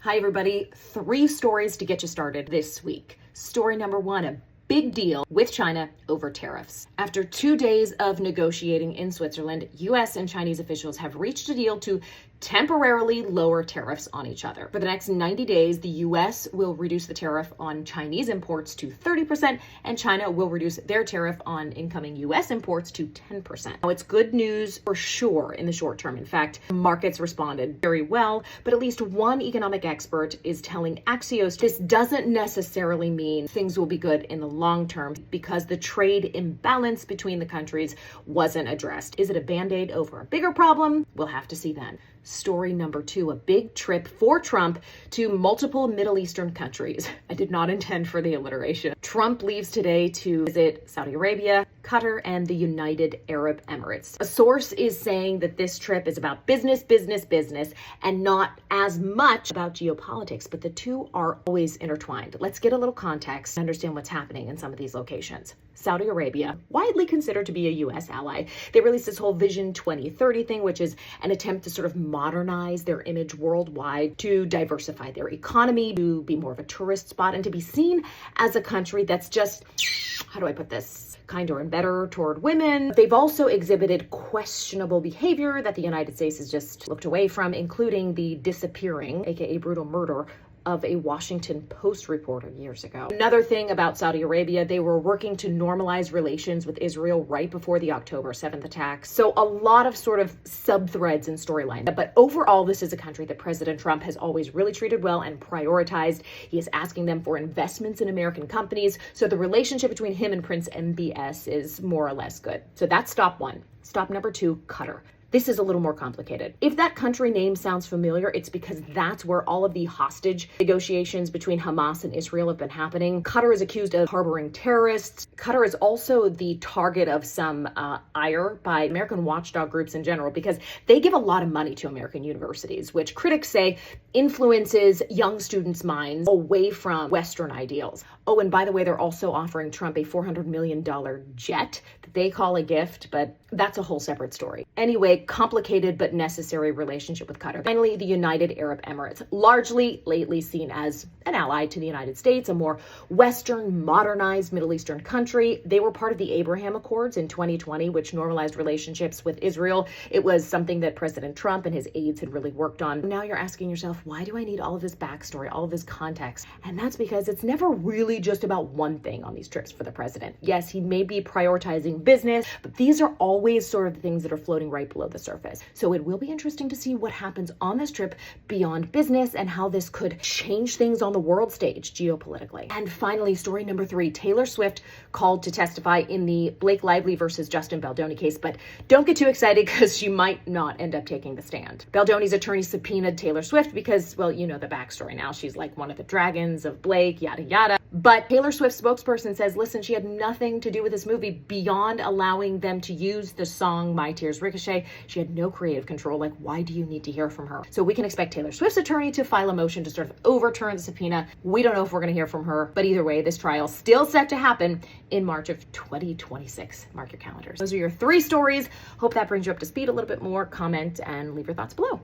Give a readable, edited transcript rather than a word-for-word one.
Hi, everybody. 3 stories to get you started this week. Story number 1, a big deal with China over tariffs. After 2 days of negotiating in Switzerland, US and Chinese officials have reached a deal to temporarily lower tariffs on each other. For the next 90 days, the US will reduce the tariff on Chinese imports to 30%, and China will reduce their tariff on incoming US imports to 10%. Now, it's good news for sure in the short term. In fact, markets responded very well, but at least one economic expert is telling Axios this doesn't necessarily mean things will be good in the long term because the trade imbalance between the countries wasn't addressed. Is it a band-aid over a bigger problem? We'll have to see then. Story number 2, a big trip for Trump to multiple Middle Eastern countries. I did not intend for the alliteration. Trump leaves today to visit Saudi Arabia, Qatar, and the United Arab Emirates. A source is saying that this trip is about business, and not as much about geopolitics, but the two are always intertwined. Let's get a little context to understand what's happening in some of these locations. Saudi Arabia, widely considered to be a U.S. ally, they released this whole Vision 2030 thing, which is an attempt to sort of modernize their image worldwide, to diversify their economy, to be more of a tourist spot, and to be seen as a country that's just, how do I put this, kinder and better toward women. They've also exhibited questionable behavior that the United States has just looked away from, including the disappearing, aka brutal murder, of a Washington Post reporter years ago. Another thing about Saudi Arabia, they were working to normalize relations with Israel right before the October 7th attacks. So a lot of sort of sub-threads and storyline. But overall, this is a country that President Trump has always really treated well and prioritized. He is asking them for investments in American companies. So the relationship between him and Prince MBS is more or less good. So that's stop 1. Stop number 2, Qatar. This is a little more complicated. If that country name sounds familiar, it's because that's where all of the hostage negotiations between Hamas and Israel have been happening. Qatar is accused of harboring terrorists. Qatar is also the target of some ire by American watchdog groups in general because they give a lot of money to American universities, which critics say influences young students' minds away from Western ideals. Oh, and by the way, they're also offering Trump a $400 million jet that they call a gift, but that's a whole separate story. Anyway, complicated but necessary relationship with Qatar. Finally, the United Arab Emirates, largely lately seen as an ally to the United States, a more Western, modernized Middle Eastern country. They were part of the Abraham Accords in 2020, which normalized relationships with Israel. It was something that President Trump and his aides had really worked on. Now you're asking yourself, why do I need all of this backstory, all of this context? And that's because it's never really just about one thing on these trips for the president. Yes, he may be prioritizing business, but these are always sort of the things that are floating right below the surface. So it will be interesting to see what happens on this trip beyond business and how this could change things on the world stage geopolitically. And finally, story number 3, Taylor Swift called to testify in the Blake Lively versus Justin Baldoni case, but don't get too excited because she might not end up taking the stand. Baldoni's attorney subpoenaed Taylor Swift because, well, you know the backstory now. She's like one of the dragons of Blake, yada, yada. But Taylor Swift's spokesperson says, listen, she had nothing to do with this movie beyond allowing them to use the song My Tears Ricochet. She had no creative control. Like, why do you need to hear from her? So we can expect Taylor Swift's attorney to file a motion to sort of overturn the subpoena. We don't know if we're going to hear from her, but either way, this trial still set to happen in March of 2026. Mark your calendars. Those are your 3 stories. Hope that brings you up to speed a little bit more. Comment and leave your thoughts below.